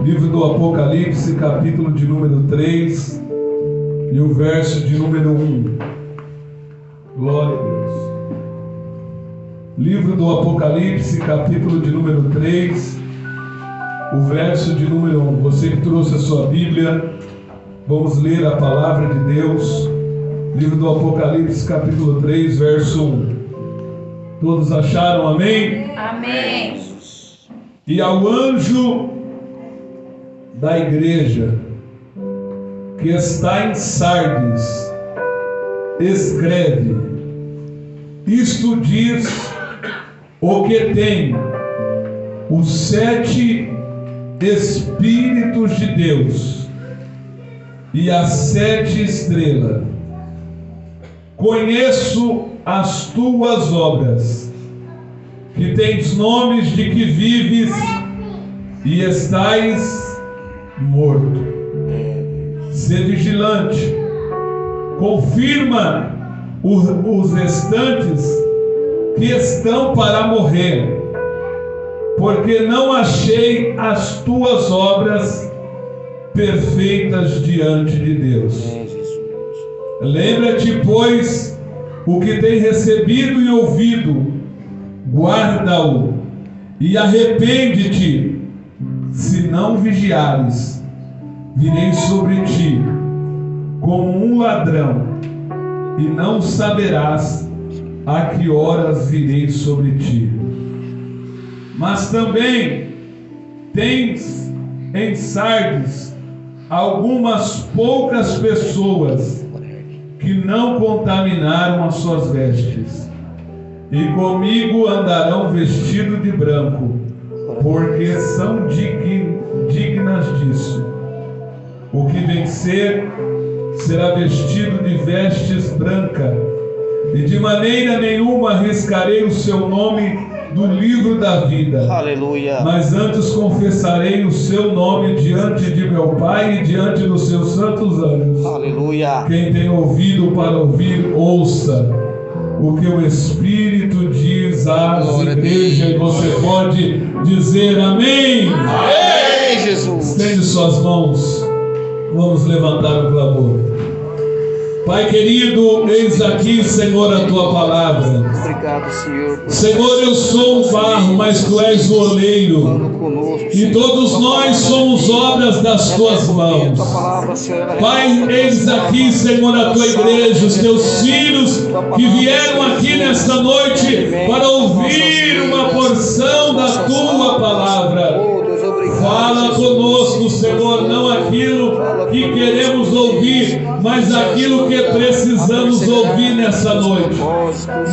Livro do Apocalipse, capítulo de número 3 e o verso de número 1. Glória a Deus. Livro do Apocalipse, capítulo de número 3, o verso de número 1. Você que trouxe a sua Bíblia, vamos ler a palavra de Deus. Livro do Apocalipse, capítulo 3, verso 1. Todos acharam? Amém? Amém. E ao anjo da igreja que está em Sardes, escreve: isto diz o que tem os 7 Espíritos de Deus e as 7 estrelas. Conheço as tuas obras, que tens nomes de que vives e estais morto. Sê vigilante, confirma os restantes que estão para morrer, porque não achei as tuas obras perfeitas diante de Deus. Lembra-te, pois, o que tem recebido e ouvido, guarda-o, e arrepende-te. Se não vigiares, virei sobre ti como um ladrão, e não saberás a que horas virei sobre ti. Mas também tens em Sardes algumas poucas pessoas que não contaminaram as suas vestes, e comigo andarão vestidos de branco, porque são dignas disso. O que vencer será vestido de vestes brancas, e de maneira nenhuma arriscarei o seu nome do livro da vida. Aleluia. Mas antes confessarei o seu nome diante de meu Pai e diante dos seus santos anjos. Aleluia. Quem tem ouvido para ouvir, ouça o que o Espírito diz às igrejas. E você pode dizer amém. Amém, Jesus. Estende suas mãos. Vamos levantar o clamor. Pai querido, eis aqui, Senhor, a tua palavra. Obrigado, Senhor. Senhor, eu sou o barro, mas tu és o oleiro, e todos nós somos obras das tuas mãos. Pai, eis aqui, Senhor, a tua igreja, os teus filhos que vieram aqui nesta noite para ouvir uma porção da tua palavra. Fala conosco, Senhor, não aquilo que queremos ouvir, mas aquilo que precisamos ouvir nessa noite.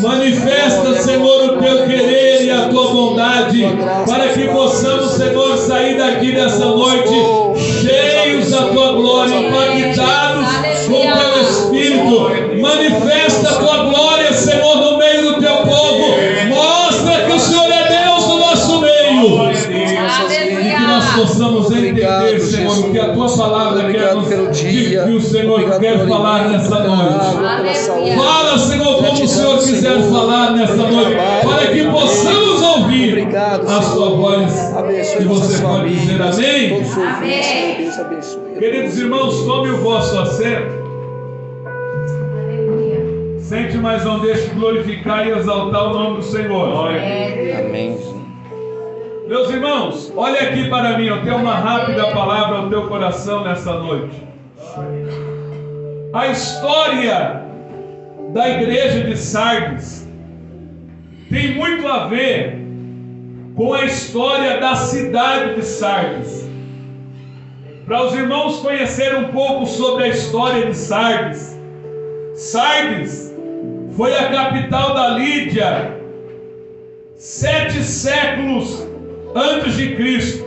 Manifesta, Senhor, o teu querer e a tua bondade, para que possamos, Senhor, sair daqui nessa noite cheios da tua glória, impactados com o teu Espírito. Manifesta a tua glória, Senhor, no meio do teu povo. Mostra que o Senhor é Deus no nosso meio. E que nós possamos entender, Senhor, o que a tua palavra quer nos dizer, que o Senhor quer falar nessa noite. Fala, Senhor, como o Senhor quiser falar nessa noite, para que possamos ouvir a sua voz. E você pode dizer amém? Amém. Queridos irmãos, tome o vosso assento. Sente, mas não deixe de glorificar e exaltar o nome do Senhor. Amém. Meus irmãos, olha aqui para mim, eu tenho uma rápida palavra ao teu coração nessa noite. A história da igreja de Sardes tem muito a ver com a história da cidade de Sardes. Para os irmãos conhecerem um pouco sobre a história de Sardes, Sardes foi a capital da Lídia 7 séculos antes de Cristo.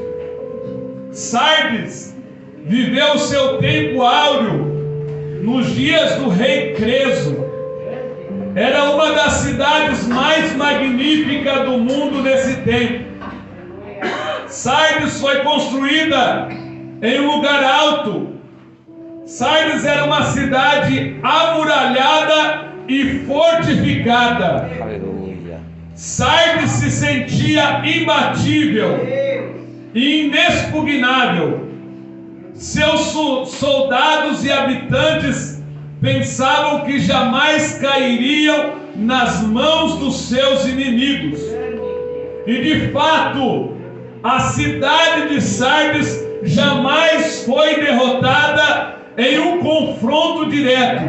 Sardes viveu o seu tempo áureo nos dias do rei Creso. Era uma das cidades mais magníficas do mundo nesse tempo. Sardes foi construída em um lugar alto. Sardes era uma cidade amuralhada e fortificada. Aleluia. Sardes se sentia imbatível e inexpugnável. Seus soldados e habitantes pensavam que jamais cairiam nas mãos dos seus inimigos. E de fato, a cidade de Sardes jamais foi derrotada em um confronto direto.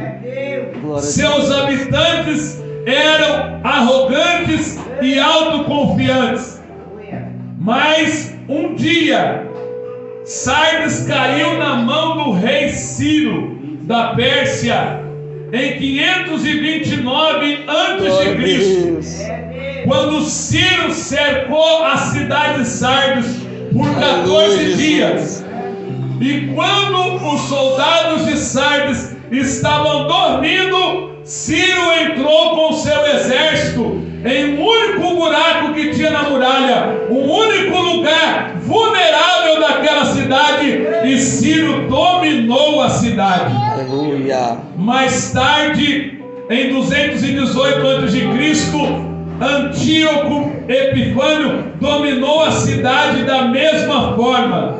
Seus habitantes eram arrogantes e autoconfiantes. Mas um dia, Sardes caiu na mão do rei Ciro da Pérsia em 529 a.C., quando Ciro cercou a cidade de Sardes por 14 dias. E quando os soldados de Sardes estavam dormindo, Ciro entrou com seu exército em um único buraco que tinha na muralha, um único lugar vulnerável daquela cidade, e Ciro dominou a cidade. Aleluia. Mais tarde, em 218 a.C., Antíoco Epifânio dominou a cidade da mesma forma.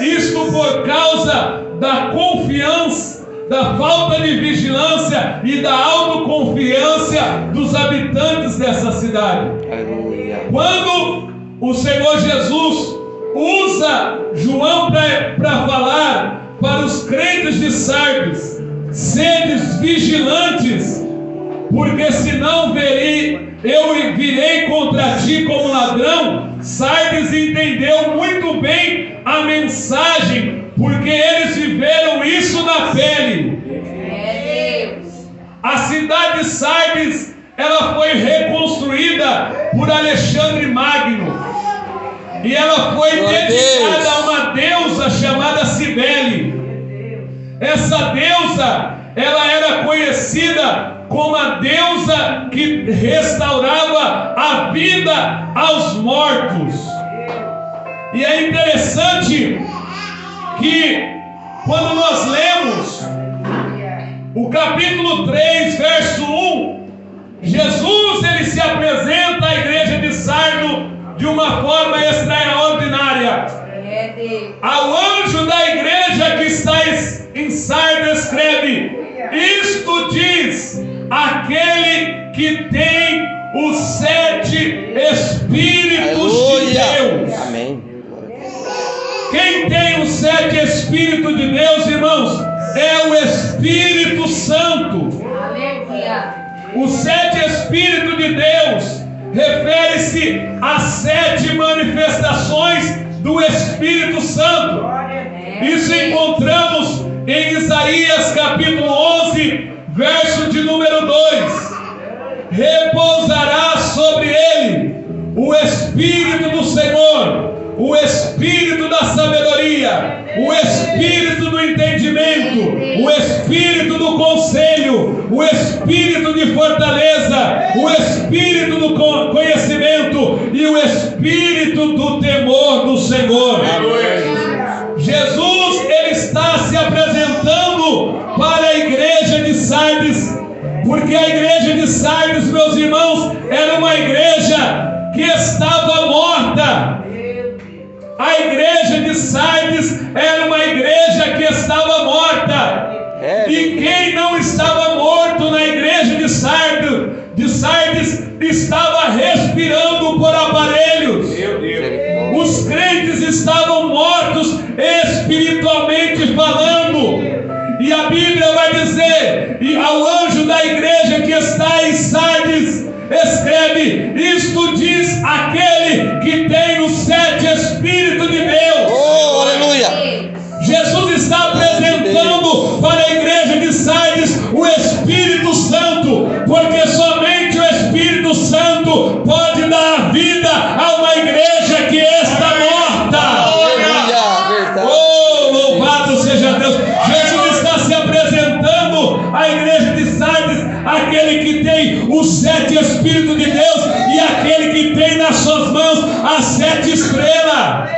Isto por causa da confiança, da falta de vigilância e da autoconfiança dos habitantes dessa cidade. Aleluia. Quando o Senhor Jesus usa João para falar para os crentes de Sardes: sedes vigilantes, porque senão eu virei contra ti como ladrão. Sardes entendeu muito bem a mensagem, porque eles viveram isso na pele. A cidade de Sardes, ela foi reconstruída por Alexandre Magno, e ela foi dedicada a uma deusa chamada Cibele. Essa deusa, ela era conhecida como a deusa que restaurava a vida aos mortos. E é interessante que quando nós lemos o capítulo 3, verso 1, Jesus ele se apresenta à igreja de Sardo de uma forma extraordinária. Ao anjo da igreja que está em Sardo escreve: isto diz aquele que tem os 7 Espíritos de Deus. Amém. Quem tem os 7 Espíritos de Deus, irmãos, é o Espírito Santo. Os 7 Espíritos de Deus refere-se às 7 manifestações do Espírito Santo. Isso encontramos em Isaías capítulo 11, verso de número 2. Repousará sobre ele o Espírito do Senhor, o Espírito da sabedoria, o Espírito do entendimento, o Espírito do conselho, o Espírito de fortaleza, o Espírito do conhecimento e o Espírito do temor do Senhor. Jesus, ele está se apresentando para a igreja de Sardes, porque a igreja de Sardes, meus irmãos, era uma igreja que estava morta. A igreja de Sardes era uma igreja que estava morta. E quem não estava morto na igreja de Sardes estava respirando por aparelhos. Os crentes estavam mortos espiritualmente falando. E a Bíblia vai dizer, e ao anjo da igreja que está em Sardes escreve: isto diz aquele que tem os 7 Espíritos de Deus. Oh, aleluia! Jesus está apresentando para a igreja de Sardes o Espírito Santo, porque somente o Espírito Santo pode dar vida a uma igreja que está morta. Oh, louvado seja Deus! Jesus está se apresentando à igreja de Sardes, aquele que tem os 7 Espíritos de Deus e aquele que tem nas suas mãos as 7 estrelas,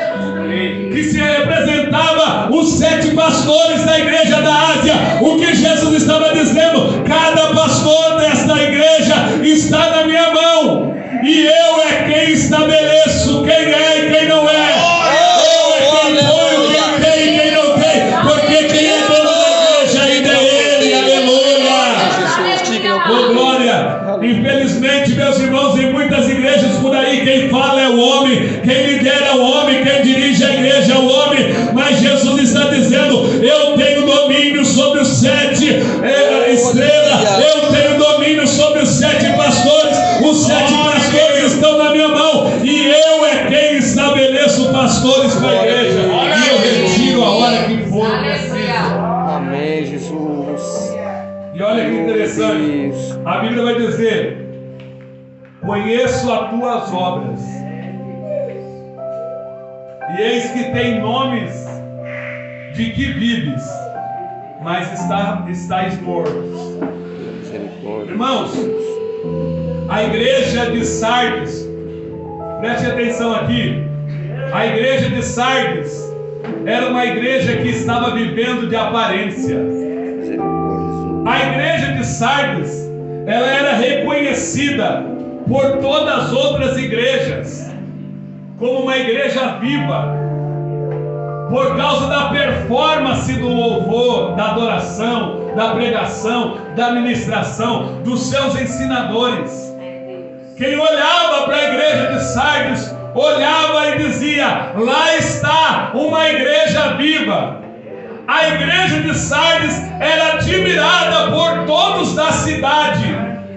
que se representava os 7 pastores da igreja da Ásia. O que Jesus estava dizendo: cada pastor desta igreja está na minha mão, e eu é quem estabeleço quem é e quem não é. Infelizmente, meus irmãos, em muitas igrejas por aí, quem fala é o homem, quem lidera é o homem, quem dirige a igreja é o homem. Mas Jesus está dizendo: eu tenho domínio sobre os 7 estrelas, eu tenho domínio sobre os 7 pastores. Os 7 pastores estão na minha mão, e eu é quem estabeleço pastores para a igreja. E eu retiro a hora que for preciso. Amém, Jesus. E olha que interessante, a Bíblia vai dizer: conheço as tuas obras, e eis que tem nomes de que vives, mas estáis mortos. Irmãos, a igreja de Sardes, preste atenção aqui, a igreja de Sardes era uma igreja que estava vivendo de aparência. A igreja de Sardes, ela era reconhecida por todas as outras igrejas como uma igreja viva, por causa da performance do louvor, da adoração, da pregação, da ministração, dos seus ensinadores. Quem olhava para a igreja de Sardes, olhava e dizia: lá está uma igreja viva. A igreja de Sardes era admirada por todos da cidade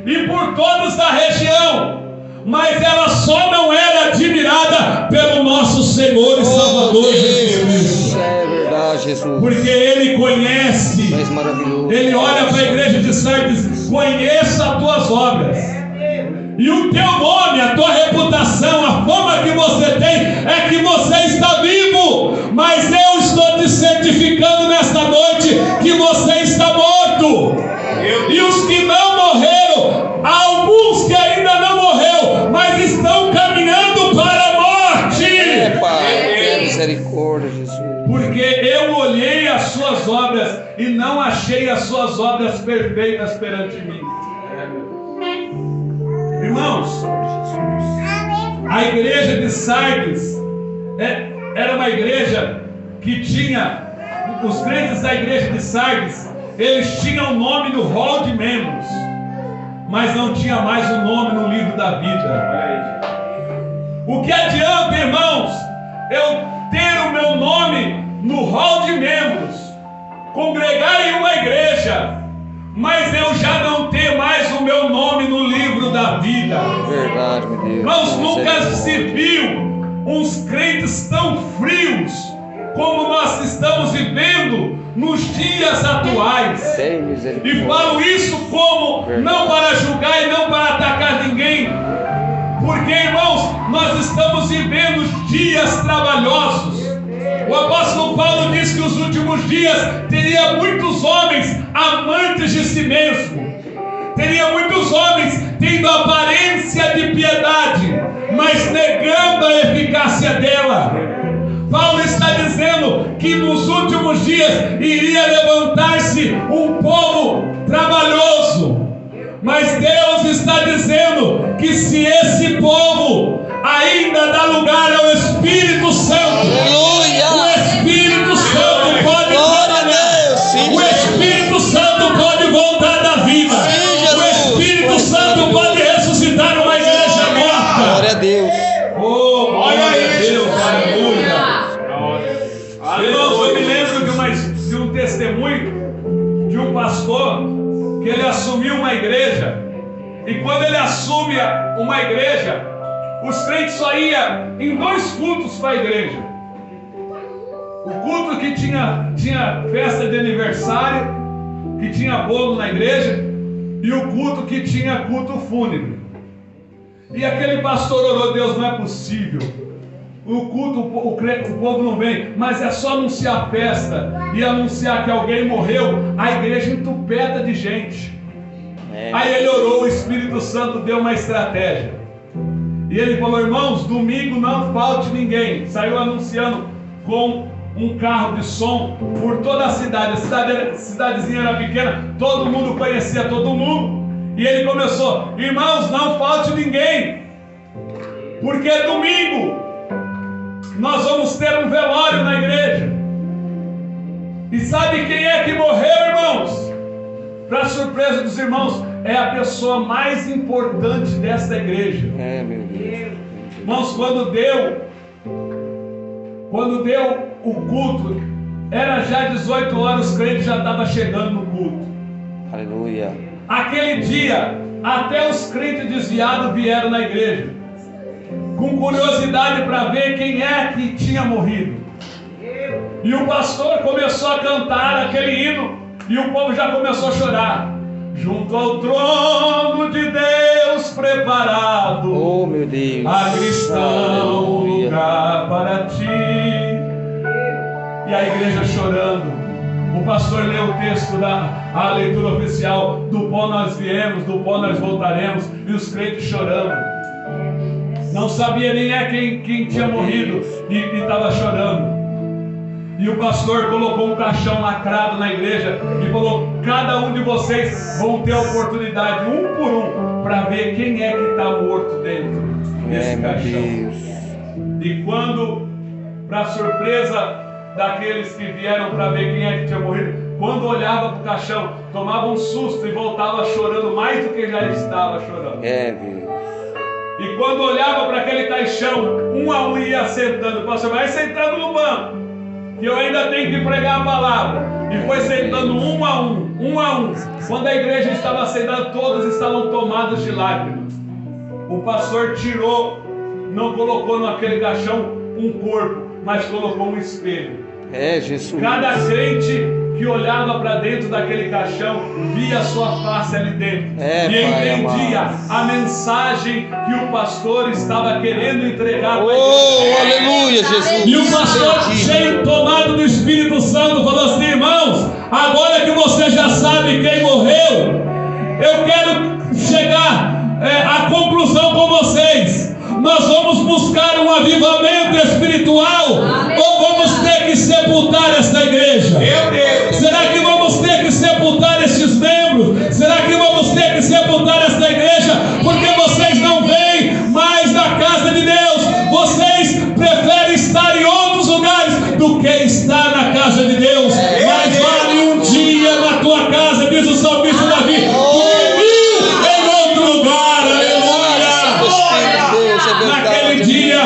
e por todos da região, mas ela só não era admirada pelo nosso Senhor e Salvador Jesus Cristo. É verdade, Jesus. Porque Ele conhece, Ele olha para a igreja de Sardes: conheça as tuas obras, e o teu nome, a tua reputação, a fama que você tem é que você está vivo, mas eu estou te certificando nesta noite que você está morto. E os que não morreram, alguns que ainda não morreram, mas estão caminhando para a morte. Pai, misericórdia, Jesus. Porque eu olhei as suas obras e não achei as suas obras perfeitas perante mim. Irmãos, a igreja de Sardes era uma igreja que tinha, os crentes da igreja de Sardes, eles tinham o nome no hall de membros, mas não tinha mais o nome no livro da vida. O que adianta, irmãos, eu ter o meu nome no hall de membros, congregar em uma igreja, mas eu já não ter mais o meu nome no livro da vida? Verdade, meu Deus. Irmãos, nunca se viu uns crentes tão frios como nós estamos vivendo nos dias atuais. E falo isso como não para julgar e não para atacar ninguém, porque, irmãos, nós estamos vivendo dias trabalhosos. O apóstolo Paulo diz que os últimos dias teria muitos homens amantes de si mesmo, teria muitos homens tendo aparência de piedade, mas negando a eficácia dela. Paulo está dizendo que nos últimos dias iria levantar-se um povo trabalhoso, mas Deus está dizendo que se esse povo ainda dá lugar ao Espírito Santo, o Espírito Santo pode trabalhar, o Espírito Santo pode voltar da vida, o Espírito Santo pode ressuscitar uma igreja morta. Glória a Deus. Oh, glória a Deus, aleluia. Irmãos, eu me lembro de um testemunho de um pastor que ele assumiu uma igreja, e quando ele assume uma igreja, os crentes só iam em 2 cultos para a igreja. O culto que tinha festa de aniversário, que tinha bolo na igreja, e o culto que tinha culto fúnebre. E aquele pastor orou: Deus, não é possível, o culto, o povo não vem, mas é só anunciar a festa e anunciar que alguém morreu, a igreja entupida de gente. Aí ele orou, o Espírito Santo deu uma estratégia, e ele falou: irmãos, domingo não falte ninguém. Saiu anunciando com um carro de som por toda a cidade. A cidadezinha era pequena, todo mundo conhecia todo mundo. E ele começou: irmãos, não falte ninguém, porque domingo nós vamos ter um velório na igreja. E sabe quem é que morreu, irmãos? Para surpresa dos irmãos, é a pessoa mais importante desta igreja. Meu Deus. Irmãos, quando deu o culto, era já 18 horas, os crentes já estavam chegando no culto. Aleluia. Aquele dia, até os crentes desviados vieram na igreja, com curiosidade para ver quem é que tinha morrido. E o pastor começou a cantar aquele hino, e o povo já começou a chorar. Junto ao trono de Deus preparado, Oh, meu Deus. há cristão Aleluia. lugar para ti. E a igreja chorando. O pastor leu o texto a leitura oficial: do pó nós viemos, do pó nós voltaremos. E os crentes chorando. Não sabia nem quem tinha morrido e estava chorando. E o pastor colocou um caixão lacrado na igreja e falou: cada um de vocês vão ter a oportunidade, um por um, para ver quem é que está morto dentro desse caixão. E quando, para surpresa daqueles que vieram para ver quem é que tinha morrido, quando olhava para o caixão, tomava um susto e voltava chorando mais do que já estava chorando. E quando olhava para aquele caixão, um a um ia sentando. O pastor vai sentando no banco, que eu ainda tenho que pregar a palavra. E foi sentando um a um. Quando a igreja estava sentada, todos estavam tomados de lágrimas. O pastor tirou, não colocou naquele caixão um corpo, mas colocou um espelho. Jesus. Cada crente que olhava para dentro daquele caixão via a sua face ali dentro e entendia a mensagem que o pastor estava querendo entregar para ele. Aleluia, Jesus. E o pastor, cheio, tomado do Espírito Santo, falou assim: irmãos, agora que você já sabe quem morreu, eu quero chegar à conclusão com vocês. Nós vamos buscar um avivamento espiritual, ou vamos ter que sepultar esta igreja? Será que vamos ter que sepultar estes membros? Será que vamos ter que sepultar esta igreja? Porque vocês não vêm mais da casa de Deus. Vocês preferem estar em outros lugares do que estar na casa de Deus. Mas vale um dia na tua casa, diz o salmista Davi, em outro lugar. Naquele dia,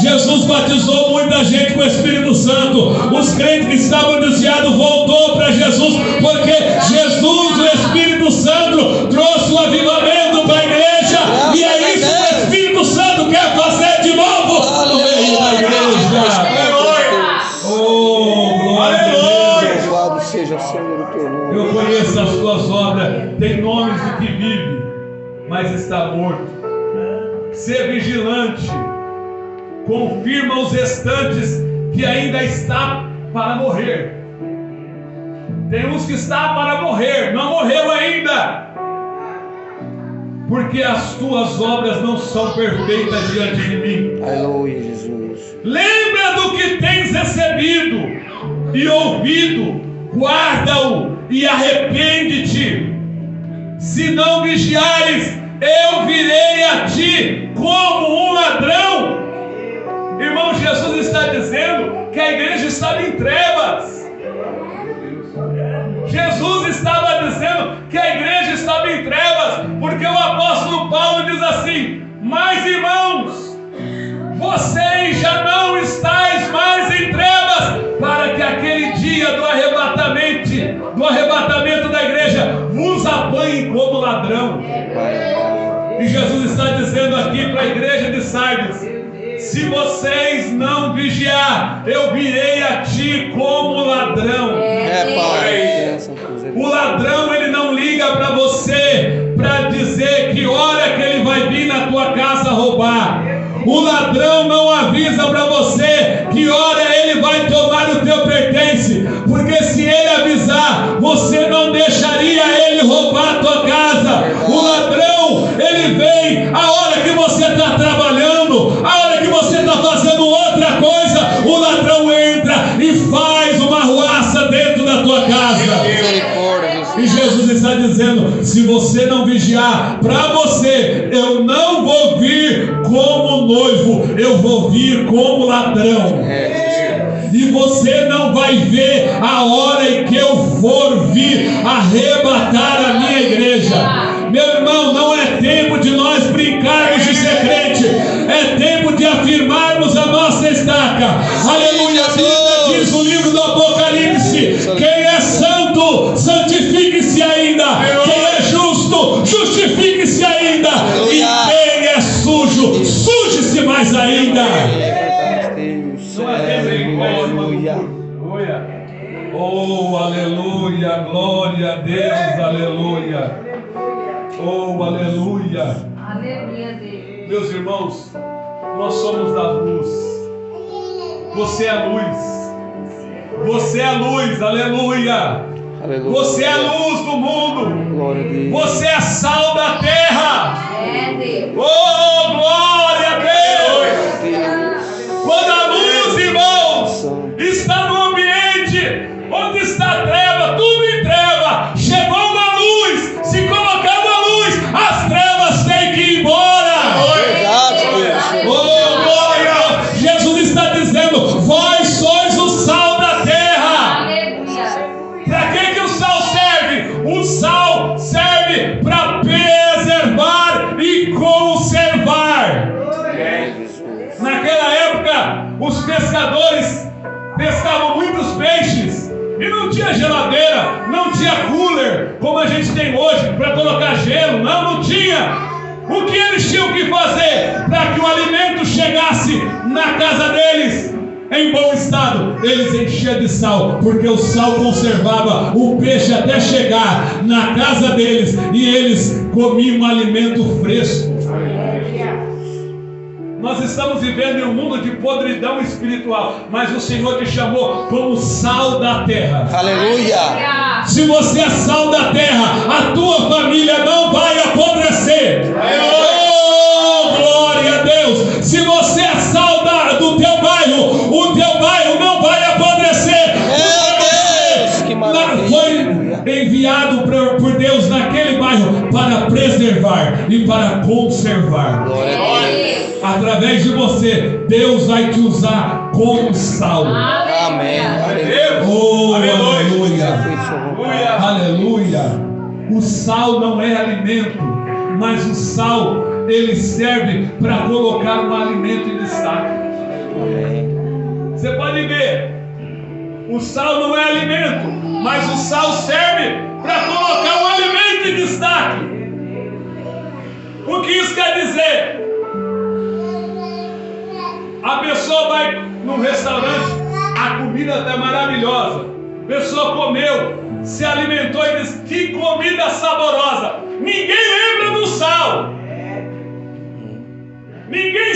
Jesus batizou muita gente com o Espírito Santo. Os crentes que estavam desviados voltou para Jesus, porque Jesus, o Espírito Santo, trouxe o avivamento para a igreja. E é isso que o Espírito Santo quer fazer de novo no meio da igreja. Oh, glória a Deus. Louvado seja o Senhor, o teu nome. Eu conheço as tuas obras. Tem nomes de que vive, mas está morto. Ser vigilante, confirma os restantes que ainda está para morrer. Tem uns que está para morrer, não morreu ainda, porque as tuas obras não são perfeitas diante de mim. Aleluia, Jesus. Lembra do que tens recebido e ouvido, guarda-o e arrepende-te. Se não vigiares, eu virei a ti como um ladrão. Irmão, Jesus está dizendo que a igreja estava em trevas. Jesus estava dizendo que a igreja estava em trevas, porque o apóstolo Paulo diz assim: mas irmãos, vocês já não estáis mais em trevas, para que aquele dia do arrebatamento da igreja vos apanhe como ladrão. E Jesus está dizendo aqui para a igreja de Sardes: se vocês não vigiar, eu virei a ti como ladrão. O ladrão, ele não liga para você para dizer que hora que ele vai vir na tua casa roubar. O ladrão não avisa para você que hora ele vai tomar o teu pertence, porque se ele avisar, você não deixaria ele roubar a tua casa. O ladrão, ele vem a hora que você está trabalhando, a hora que você está fazendo outra coisa, o ladrão entra e faz uma arruaça dentro da tua casa. E Jesus está dizendo: se você não vigiar, para você, eu não vou vir como noivo, eu vou vir como ladrão. E você não vai ver a hora em que eu for vir arrebatar a minha igreja. Meu irmão, não é tempo de nós brincarmos de ser crente, é tempo de afirmarmos a nossa estaca. Aleluia. A Bíblia diz no livro do Apocalipse: quem é santo, santifique-se ainda. Quem é justo, justifique-se ainda. E quem é sujo, suje-se mais ainda. Oh, aleluia, glória a Deus, aleluia. Oh, aleluia. Aleluia, Deus. Meus irmãos, nós somos da luz. Você é a luz. Você é a luz, aleluia. Aleluia. Você é a luz do mundo. Glória a Deus. Você é sal da terra. É, Deus. Oh, glória a Deus. Quando a luz, irmãos, está no ambiente onde está treva, tudo em treva, chegou uma luz, se colocar uma luz, as trevas têm que ir embora. Oh, glória! Jesus está dizendo: vós sois o sal da terra. Para que o sal serve? O sal serve para preservar e conservar. Naquela época, os pescadores pescavam muitos peixes e não tinha geladeira, não tinha cooler como a gente tem hoje para colocar gelo, não tinha. O que eles tinham que fazer para que o alimento chegasse na casa deles em bom estado? Eles enchiam de sal, porque o sal conservava o peixe até chegar na casa deles e eles comiam um alimento fresco. Nós estamos vivendo em um mundo de podridão espiritual, mas o Senhor te chamou como sal da terra. Aleluia. Se você é sal da terra, a tua família não vai apodrecer. Oh, glória a Deus. Se você é sal do teu bairro, o teu bairro não vai apodrecer. Deus, que maravilha. Foi enviado por Deus naquele bairro para preservar e para conservar. Glória a Deus. Através de você, Deus vai te usar como sal. Amém. Oh, aleluia. Aleluia. Aleluia. O sal não é alimento, mas o sal, ele serve para colocar um alimento em destaque. Você pode ver, o sal não é alimento, mas o sal serve para colocar um alimento em destaque. O que isso quer dizer? A pessoa vai num restaurante, a comida está maravilhosa, a pessoa comeu, se alimentou e diz: que comida saborosa. Ninguém lembra do sal. Ninguém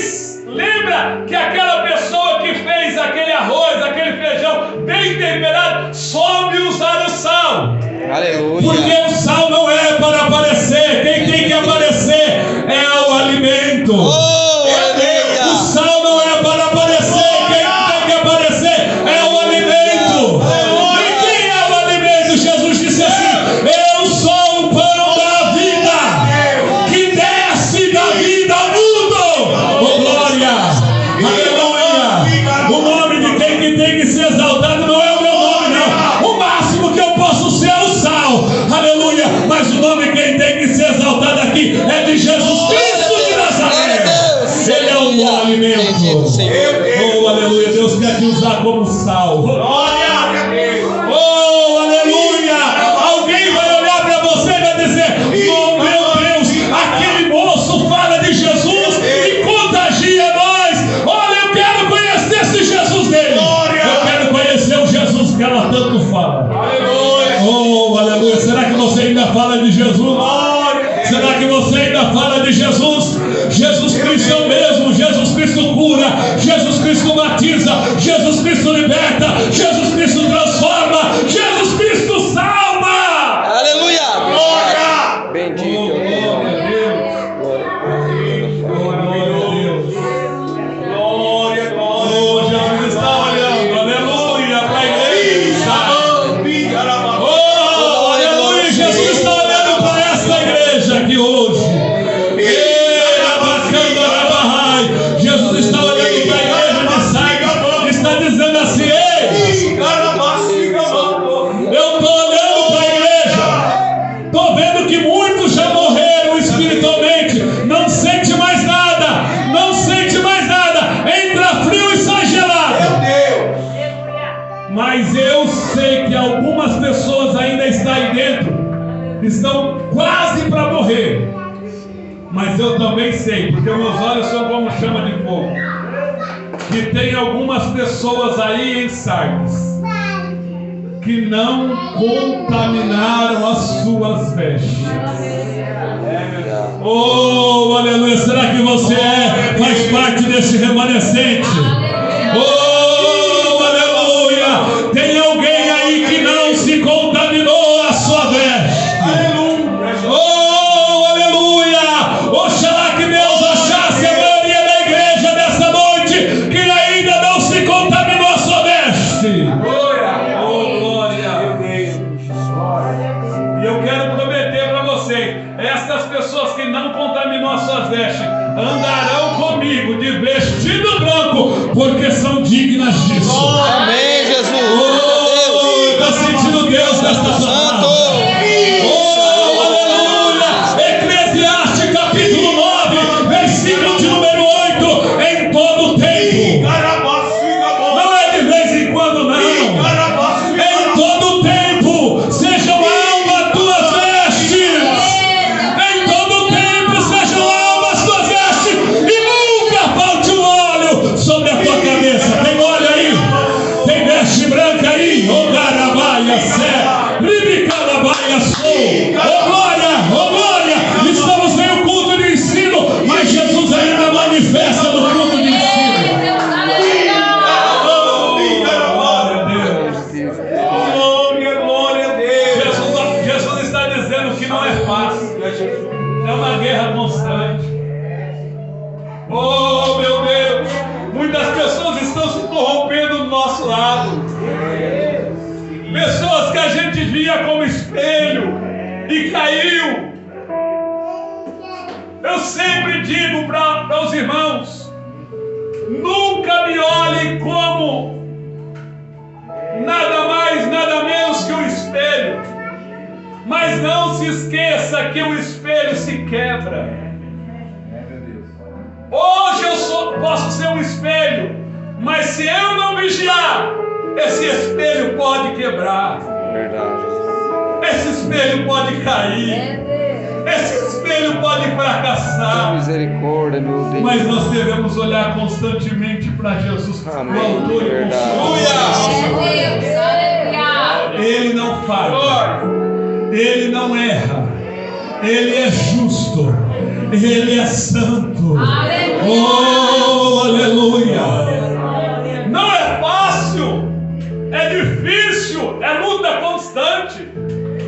lembra que aquela pessoa que fez aquele arroz, aquele feijão bem temperado, soube usar o sal. Aleluia. Porque o sal não é para aparecer, quem tem que aparecer é o alimento. O sal não é para aparecer, quem tem que aparecer é o alimento. E quem é o alimento? Jesus disse assim: eu sou o pão da vida, que desce da vida ao mundo. Oh, glória! Aleluia! O nome de quem que tem que ser exaltado não é o meu nome, não. O máximo que eu posso ser é o sal. Aleluia! Mas o nome de quem tem que ser exaltado aqui é de Jesus Cristo de Nazaré. Ele é o bom alimento. Oh, aleluia. Deus quer te usar como sal. Oh, aleluia. Alguém vai olhar para você e vai dizer: oh, meu Deus, aquele moço fala de Jesus e contagia nós. Olha, eu quero conhecer esse Jesus dele. Eu quero conhecer o Jesus que ela tanto fala. Oh, aleluia. Será que você ainda fala de Jesus? Será que você ainda fala de Jesus? Jesus Cristo é o mesmo. Jesus Cristo cura, Jesus Cristo batiza, Jesus Cristo liberta, Jesus Cristo transforma, Jesus Cristo salva. Aleluia. Glória. Bendito é o teu nome. Glória, glória. Jesus está olhando, aleluia, para a igreja. Oh, aleluia, Jesus está olhando para essa igreja aqui hoje. Jesus está olhando para a igreja de Sai, está dizendo assim: ei, estão quase para morrer. Mas eu também sei, porque meus olhos são como chama de fogo, que tem algumas pessoas aí em Sardes que não contaminaram as suas vestes. Oh, aleluia! Será que você faz parte desse remanescente? Oh, aleluia! Tem alguém aí que não se contaminou a sua veste? Oh, aleluia! Oxalá que Deus achasse a maioria da igreja dessa noite que ainda não se contaminou a sua veste. Oh, glória! E eu quero prometer para vocês, estas pessoas que não contaminam as suas vestes andarão comigo de vestido branco, porque são dignas disso. Amém, Jesus. Oh, está sentindo Deus nesta palavra? Oh, aleluia! Eclesiastes capítulo 9, versículo de número 8. Em todo tempo. Não é de vez em quando, não. Em todo tempo sejam alvas tuas vestes. Em todo tempo sejam alvas tuas vestes. E nunca falte um óleo sobre a tua cabeça. Tem óleo aí? Tem veste branca aí? Oh, carabaia, sé. Ribicarabaia, sou. Oh, glória, estamos em um culto de ensino, mas Jesus ainda manifesta no culto de ensino. Glória a Deus. Jesus está dizendo que não é fácil. É uma guerra constante. Oh, meu Deus. Muitas pessoas estão se corrompendo do nosso lado. Pessoas que a gente via como espelho e caiu. Eu sempre digo para os irmãos: nunca me olhem como nada mais, nada menos que um espelho. Mas não se esqueça que o espelho se quebra. Hoje eu posso ser um espelho, mas se eu não vigiar, esse espelho pode quebrar. Verdade. Esse espelho pode cair. Esse espelho pode fracassar. Misericórdia, meu Deus. Mas nós devemos olhar constantemente para Jesus, o Amém. autor e Verdade. consumador. Ele não falha, ele não erra, ele é justo, ele é santo. Oh, aleluia! Não é fácil, é difícil, é luta constante.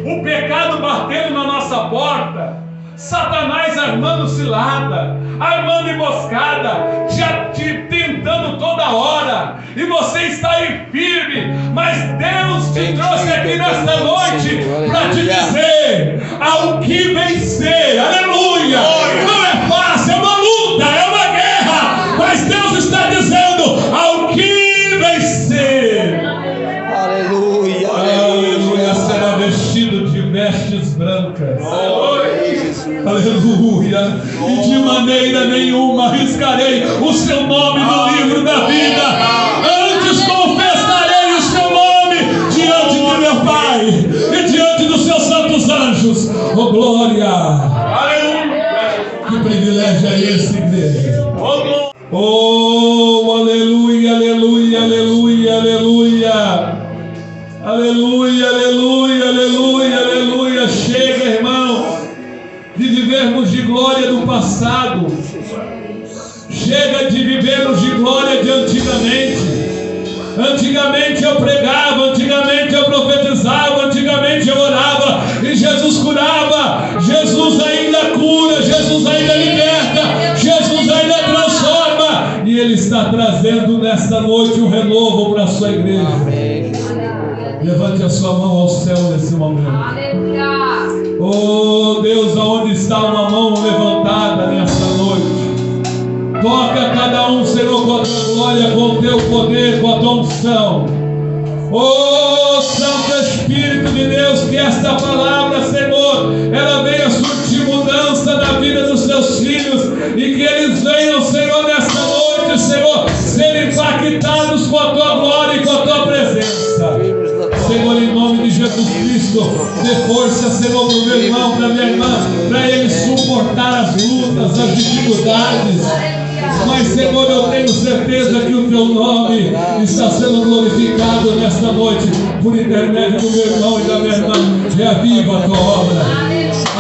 O pecado batendo na nossa porta, Satanás armando cilada, armando emboscada, te tentando toda hora, e você está aí firme, mas Deus te trouxe aqui nesta noite para te dizer: ao que vencer, aleluia! Não é fácil, é uma luta, é uma guerra, mas Deus está dizendo: ao que vencer, Aleluia. aleluia, será vestido de vestes brancas. Aleluia. E de maneira nenhuma arriscarei o seu nome no livro da vida. Antes confessarei o seu nome diante de meu Pai e diante dos seus santos anjos. Oh, glória. Aleluia. Que privilégio é esse, igreja? Oh, aleluia, aleluia, aleluia, aleluia. Aleluia, aleluia, aleluia, aleluia. Chega, irmão, de vivermos de glória do passado. Chega de vivermos de glória de antigamente. Antigamente eu pregava, antigamente eu profetizava, antigamente eu orava e Jesus curava. Jesus ainda cura, Jesus ainda liberta, Jesus ainda transforma. E Ele está trazendo nesta noite um renovo para a sua igreja. Levante a sua mão ao céu nesse momento. Oh Deus, aonde está uma mão levantada nesta noite? Toca cada um, Senhor, com a tua glória, com o teu poder, com a tua unção. Oh Santo Espírito de Deus, que esta palavra, Senhor, ela venha surtir mudança na vida dos teus filhos, e que eles venham, Senhor, nesta noite, Senhor, ser impactados com a tua glória e com a tua presença. Senhor, em nome de Jesus Cristo, isso. Dê força, Senhor, para o meu irmão, para a minha irmã, para ele suportar as lutas, as dificuldades. Mas, Senhor, eu tenho certeza que o Teu nome está sendo glorificado nesta noite, por intermédio do meu irmão e da minha irmã. Reaviva a Tua obra.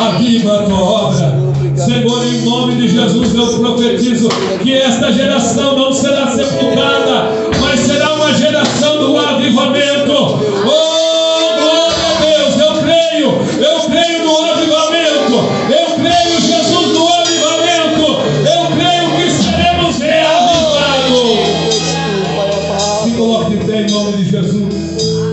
Aviva a Tua obra. Senhor, em nome de Jesus, eu profetizo que esta geração não será sepultada, mas será uma geração do avivamento. Oh, glória a Deus, eu creio no avivamento, eu creio, Jesus, no avivamento, eu creio que seremos reavivados. Se coloque de pé em nome de Jesus.